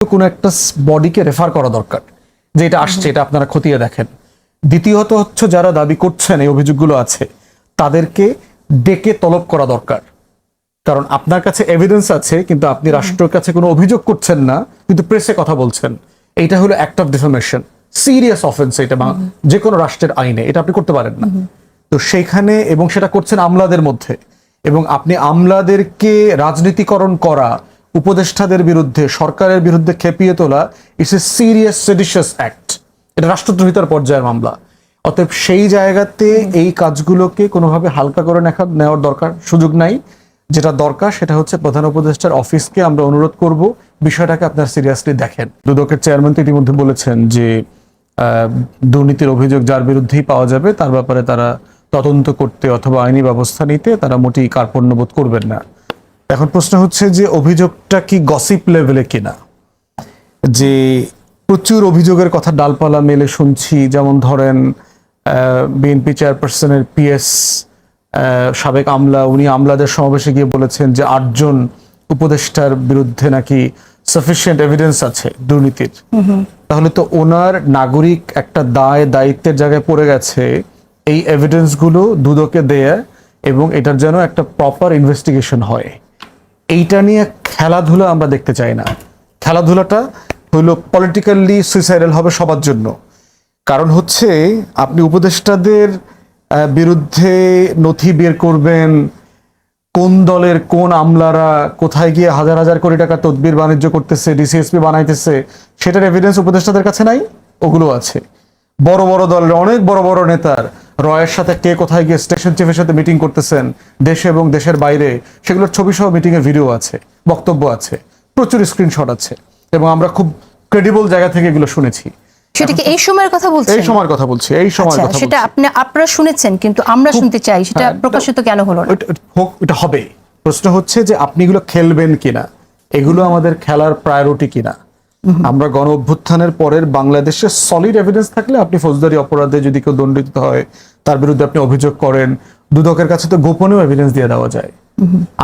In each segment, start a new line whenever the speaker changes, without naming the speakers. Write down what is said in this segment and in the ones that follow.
কোনো একটা বডিকে রেফার করা দরকার যে এটা আসছে, এটা আপনারা খতিয়ে দেখেন। দ্বিতীয়ত হচ্ছে যারা দাবি করছেন এই অভিযোগগুলো আছে তাদেরকে ডেকে তলব করা দরকার, কারণ আপনার কাছে এভিডেন্স আছে কিন্তু আপনি রাষ্ট্রের কাছে কোনো অভিযোগ করছেন না, কিন্তু প্রেসে কথা বলছেন। এইটা হলো act of defamation, serious offence এটা যে কোনো রাষ্ট্রের আইনে, এটা আপনি করতে পারেন না। তো সেইখানে এবং সেটা করছেন আমলাদের মধ্যে, এবং আপনি আমলাদেরকে রাজনীতিকরণ করা, উপদেষ্টাদের বিরুদ্ধে সরকারের বিরুদ্ধে খেপিয়ে তোলা, ইটস এ সিরিয়াস সেডিশিয়াস অ্যাক্ট, এটা রাষ্ট্রদ্রোহিতার পর্যায়ের মামলা। অতএব সেই জায়গাতে এই কাজগুলোকে কোনোভাবে হালকা করে নেওয়ার দরকার সুযোগ নাই। যেটা দরকার সেটা হচ্ছে প্রধান উপদেষ্টার অফিসকে আমরা অনুরোধ করব বিষয়টাকে আপনারা সিরিয়াসলি দেখেন। দুদকের চেয়ারম্যান তো ইতিমধ্যে বলেছেন যে দুর্নীতির অভিযোগ যার বিরুদ্ধেই পাওয়া যাবে তার ব্যাপারে তারা তদন্ত করতে অথবা আইনি ব্যবস্থা নিতে তারা মোটেই কার্পণ্যবোধ করবেন না। এখন প্রশ্ন হচ্ছে যে অভিযোগটা কি গসিপ লেভেলে কিনা, যে প্রচুর অভিযোগের কথা ডালপালা মেলে শুনছি। যেমন ধরেন বিএনপি চেয়ারপারসনের পিএস সাবেক আমলা, উনি আমলাদের সমাবেশে গিয়ে বলেছেন যে 8 জন উপদেষ্টার বিরুদ্ধে নাকি সাফিসিয়েন্ট এভিডেন্স আছে দুর্নীতির। তাহলে তো ওনার নাগরিক একটা দায়িত্বের জায়গায় পড়ে গেছে এই এভিডেন্স গুলো দুদকে দেয়া, এবং এটার যেন একটা প্রপার ইনভেস্টিগেশন হয়। এইটা নিয়ে খেলাধুলা আমরা দেখতে চাই না। খেলাধুলাটা হইলো পলিটিক্যালি সুইসাইডাল হবে সবার জন্য। কারণ হচ্ছে আপনি উপদেষ্টাদের বিরুদ্ধে নথি বের করবেন, কোন দলের কোন আমলারা কোথায় গিয়ে হাজার হাজার কোটি টাকা তদবির বাণিজ্য করতেছে, ডিসিএসপি বানাইতেছে, সেটার এভিডেন্স উপদেষ্টাদের কাছে নাই, ওগুলো আছে। বড় বড় দলের অনেক বড় বড় নেতার রয়ের সাথে কে কোথায় গিয়ে স্টেশন চিফের সাথে মিটিং করতেছেন দেশে এবং দেশের বাইরে, সেগুলোর ছবি সহ মিটিং এর ভিডিও আছে, বক্তব্য আছে, প্রচুর স্ক্রিনশট আছে, এবং আমরা খুব ক্রেডিবল জায়গা থেকে এগুলো শুনেছি।
সেটা কি এই সময়ের কথা বলছেন?
এই সময়ের কথা বলছি, এই সময়ের কথা।
সেটা আপনারা শুনেছেন, কিন্তু আমরা শুনতে চাই সেটা প্রকাশিত কেন হলো না?
এটা হবে। প্রশ্ন হচ্ছে যে আপনি এগুলো খেলবেন কিনা, এগুলো আমাদের খেলার প্রায়োরিটি কিনা। আমরা গণ অভ্যুত্থানের পরের বাংলাদেশে সলিড এভিডেন্স থাকলে আপনি ফৌজদারি অপরাধে যদি কেউ দণ্ডিত হয় তার বিরুদ্ধে আপনি অভিযোগ করেন, দুদকের কাছে তো গোপনেও এভিডেন্স দিয়ে দেওয়া যায়।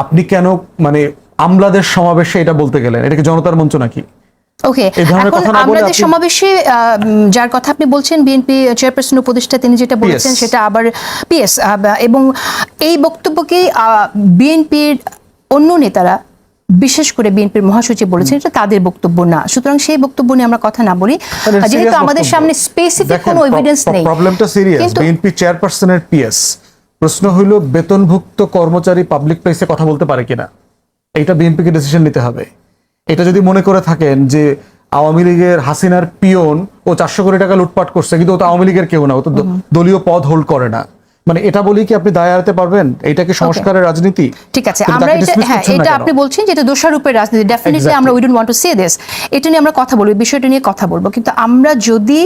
আপনি কেন মানে আমলাদের সমাবেশে এটা বলতে গেলেন? এটা কি জনতার মঞ্চ নাকি?
ওকে, এখন আমাদের সমাবেশে যার কথা আপনি বলছেন বিএনপি চেয়ারপারসন উপদেষ্টা, তিনি যেটা বলেছেন সেটা আবার পিএস, এবং এই বক্তব্যকে বিএনপির অন্য নেতারা, বিশেষ করে বিএনপির মহাসচিব বলেছেন এটা তাদের বক্তব্য না। সুতরাং সেই বক্তব্য নিয়ে আমরা কথা না বলি, যেহেতু আমাদের সামনে স্পেসিফিক কোনো এভিডেন্স নেই।
প্রবলেমটা সিরিয়াস। বিএনপি চেয়ারপারসনের পিএস, প্রশ্ন হইল বেতনভুক্ত কর্মচারী পাবলিক প্লেসে কথা বলতে পারে কিনা, এইটা বিএনপিকে ডিসিশন নিতে হবে। এটা যদি মনে করে থাকেন যে আওয়ামী লীগের হাসিনার পিয়ন ও 400 কোটি টাকা লুটপাট করছে, কিন্তু ও তো আওয়ামী লীগের কেউ না, ও তো দলীয় পদ হোল্ড করে না, মানে এটা বলি কি আপনি দায় এড়াতে পারবেন? এইটাকে সংস্কারের রাজনীতি?
ঠিক আছে, আমরা এটা আপনি বলছেন যে এটা দোষারোপের রাজনীতি, ডেফিনেটলি আমরা we don't want to say this, এটা নিয়ে আমরা কথা বলবো, বিষয়টা নিয়ে কথা বলবো। কিন্তু আমরা যদি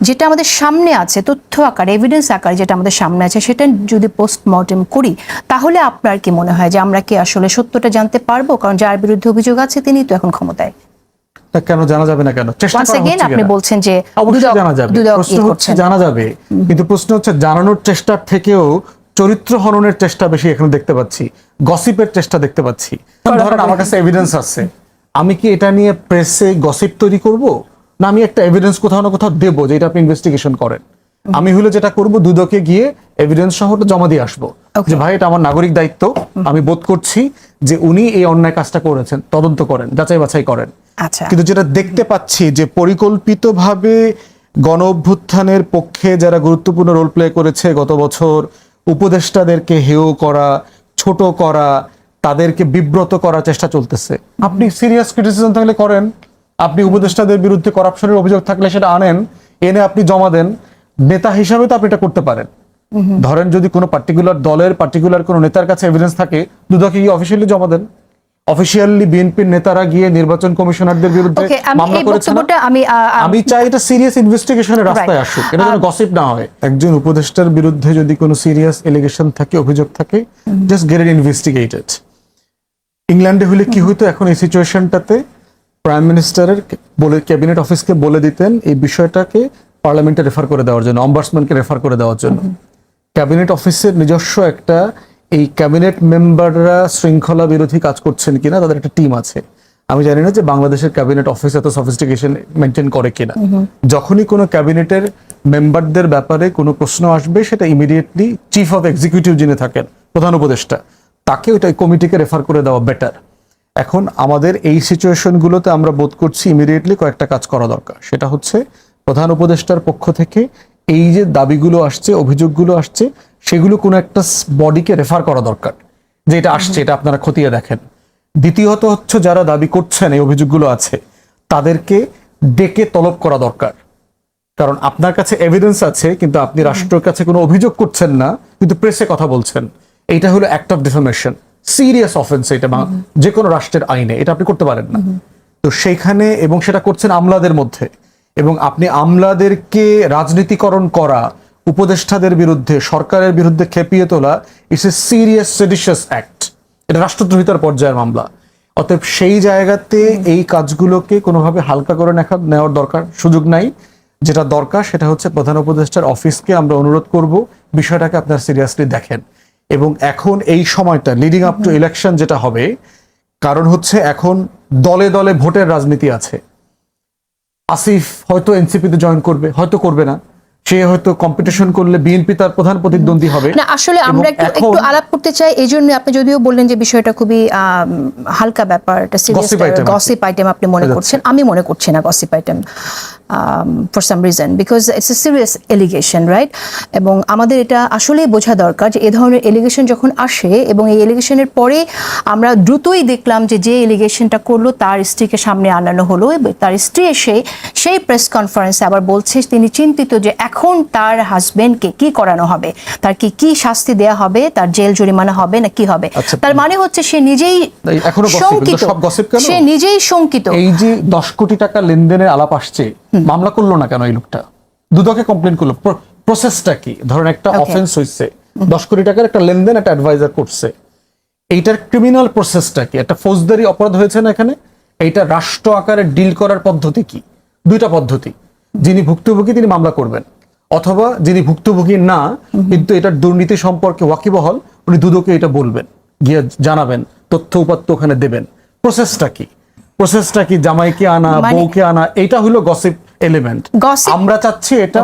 যেটা আমাদের সামনে আছে তথ্য আকারে, এভিডেন্স আকারে যেটা আমাদের সামনে আছে সেটা যদি পোস্টমর্টেম করি, তাহলে আপনার কি মনে হয় যে আমরা কি আসলে সত্যটা জানতে পারবো? কারণ যার বিরুদ্ধে অভিযোগ আছে তিনি তো এখন ক্ষমতায়।
কেন জানা যাবে না? কেন চেষ্টা করা হচ্ছে?
আপনি বলছেন যে
অবশ্যই জানা যাবে, প্রশ্ন হচ্ছে জানা যাবে, কিন্তু প্রশ্ন হচ্ছে জানানোর চেষ্টার থেকেও চরিত্র হননের চেষ্টা বেশি এখানে দেখতে পাচ্ছি, গসিপের চেষ্টা দেখতে পাচ্ছি। ধরেন আমার কাছে এভিডেন্স আছে, আমি কি এটা নিয়ে প্রেসে গসিপ তৈরি করব, না আমি একটা এভিডেন্স কোথাও না কোথাও দেবো যে এটা আপনি ইনভেস্টিগেশন করেন? আমি হলো যেটা করব, দুদকে গিয়ে এভিডেন্স সহ জমা দিয়ে আসবো যে ভাই এটা আমার নাগরিক দায়িত্ব, আমি বোধ করছি যে উনি এই অন্যায় কাজটা করেছেন, তদন্ত করেন, যাচাই বাছাই করেন। কিন্তু যেটা দেখতে পাচ্ছি যে পরিকল্পিতভাবে গণ অভ্যুত্থানের পক্ষে যারা গুরুত্বপূর্ণ রোল প্লে করেছে গত বছর, উপদেষ্টাদেরকে হেয় করা, ছোট করা, তাদেরকে বিব্রত করার চেষ্টা চলতেছে। আপনি সিরিয়াস ক্রিটিসিজম থাকলে করেন, আপনি উপদেষ্টাদের বিরুদ্ধে করাপশনের অভিযোগ থাকলে সেটা আনেন, এনে আপনি জমা দেন। নেতা হিসাবে তো আপনি এটা করতে পারেন। ধরেন যদি কোনো পার্টিকুলার দলের পার্টিকুলার কোনো নেতার কাছে এভিডেন্স থাকে, দুদকে গিয়ে অফিসিয়ালি জমা দেন। অফিসিয়ালি বিএনপির নেতারা গিয়ে নির্বাচন কমিশনারদের বিরুদ্ধে মামলা করেছেন, আমি চাই এটা সিরিয়াস ইনভেস্টিগেশনের রাস্তায় আসুক, এটা যেন গসিপ না হয়। একজন উপদেষ্টার বিরুদ্ধে যদি কোনো সিরিয়াস এলিগেশন থাকে, অভিযোগ থাকে, জাস্ট গেট ইট ইনভেস্টিগেটেড। ইংল্যান্ডে হলে কি হইতো, এখন এই সিচুয়েশনটাতে প্রাইম মিনিস্টারের ক্যাবিনেট অফিসকে বলে দিতেন এই বিষয়টাকে পার্লামেন্টে রেফার করে দেওয়ার জন্য, অম্বার্সম্যানকে রেফার করে দেওয়ার জন্য। ক্যাবিনেট অফিসের নিজস্ব একটা, এই ক্যাবিনেট মেম্বাররা শৃঙ্খলা বিরোধী কাজ করছেন কিনা তাদের একটা টিম আছে, আমি জানি না যে বাংলাদেশের ক্যাবিনেট অফিস এত সফিস্টিকেশন মেনটেন করে কিনা। যখনই কোনো ক্যাবিনেটের মেম্বারদের ব্যাপারে কোনো প্রশ্ন আসবে, সেটা ইমিডিয়েটলি চিফ অফ এক্সিকিউটিভ যিনি থাকেন, প্রধান উপদেষ্টা, তাকে ওইটা কমিটিকে রেফার করে দেওয়া বেটার। এখন আমাদের এই সিচুয়েশনগুলোতে আমরা বোধ করছি ইমিডিয়েটলি কয়েকটা কাজ করা দরকার। সেটা হচ্ছে প্রধান উপদেষ্টার পক্ষ থেকে এই যে দাবিগুলো আসছে, অভিযোগগুলো আসছে, সেগুলো কোনো একটা বডিকে রেফার করা দরকার যে এটা আসছে, এটা আপনারা খতিয়ে দেখেন। দ্বিতীয়ত হচ্ছে যারা দাবি করছেন এই অভিযোগগুলো আছে, তাদেরকে ডেকে তলব করা দরকার। কারণ আপনার কাছে এভিডেন্স আছে, কিন্তু আপনি রাষ্ট্রের কাছে কোনো অভিযোগ করছেন না, কিন্তু প্রেসে কথা বলছেন। এইটা হলো act of defamation, serious offence. এটা যে কোনো রাষ্ট্রের আইনে এটা আপনি করতে পারেন না। তো সেইখানে, এবং সেটা করছেন আমলাদের মধ্যে, এবং আপনি আমলাদেরকে রাজনীতিকরণ করা, উপদেষ্টাদের বিরুদ্ধে, সরকারের বিরুদ্ধে খেপিয়ে তোলা, ইটস এ সিরিয়াস সেডিশিয়াস অ্যাক্ট। এটা রাষ্ট্রদ্রোহিতার পর্যায়ের মামলা। অতএব সেই জায়গাতে এই কাজগুলোকে কোনোভাবে হালকা করে নেওয়ার দরকার সুযোগ নাই। যেটা দরকার সেটা হচ্ছে প্রধান উপদেষ্টার অফিসকে আমরা অনুরোধ করব বিষয়টাকে আপনারা সিরিয়াসলি দেখেন। এবং এখন এই সময়টা লিডিং আপ টু ইলেকশন যেটা হবে, কারণ হচ্ছে এখন দলে দলে ভোটের রাজনীতি আছে। আসিফ হয়তো এনসিপিতে জয়েন করবে, হয়তো করবে না। সে হয়তো কম্পিটিশন করলে বিএনপি তার প্রধান প্রতিদ্বন্দ্বী হবে
না। আসলে আমরা একটু আলাপ করতে চাই, এই জন্য আপনি যদিও বললেন যে বিষয়টা খুবই হালকা ব্যাপার, এটা সিরিয়াস গসিপ আইটেম আপনি মনে করছেন, আমি মনে করছি না gossip item for some reason, because it's a serious allegation, right? এবং আমাদের এটা আসলেই বোঝা দরকার যে এ ধরনের এলিগেশন যখন আসে, এবং এই এলিগেশনের পরে আমরা দ্রুতই দেখলাম যে এলিগেশনটা করলো তার স্ত্রীকে সামনে আনানো হলো, এবং তার স্ত্রী এসে সেই প্রেস কনফারেন্সে আবার বলছে তিনি চিন্তিত যে এখন তার হাজবেন্ডকে কি করানো হবে, তার কি শাস্তি দেয়া হবে, তার জেল জরিমানা হবে না কি হবে। তার মানে হচ্ছে সে নিজেই শঙ্কিত, সে নিজেই শঙ্কিত।
এই যে 10 কোটি টাকা লেনদেনের আলাপ আসছে, মামলা করলো না কেন? এই লোকটা দুদকে কমপ্লেন করলো, প্রসেসটা কি? ধরেন একটা অফেন্স হয়েছে, 10 কোটি টাকার একটা লেনদেন একটা অ্যাডভাইজার করছে, এইটার ক্রিমিনাল প্রসেসটা কি? একটা ফৌজদারি অপরাধ হয়েছে না এখানে? এইটা রাষ্ট্র আকারে ডিল করার পদ্ধতি কি? দুইটা পদ্ধতি। যিনি ভুক্তভোগী তিনি মামলা করবেন, অথবা যিনি ভুক্তভোগী না কিন্তু এটার দুর্নীতি সম্পর্কে ওয়াকিবহাল, উনি দুদকে এটা বলবেন, গিয়ে জানাবেন, তথ্য উপাত্ত ওখানে দেবেন। প্রসেসটা কি? জামাইকে আনা, বউকে আনা, এটা হলো গসিপ এলিমেন্ট। আমরা চাচ্ছি এটা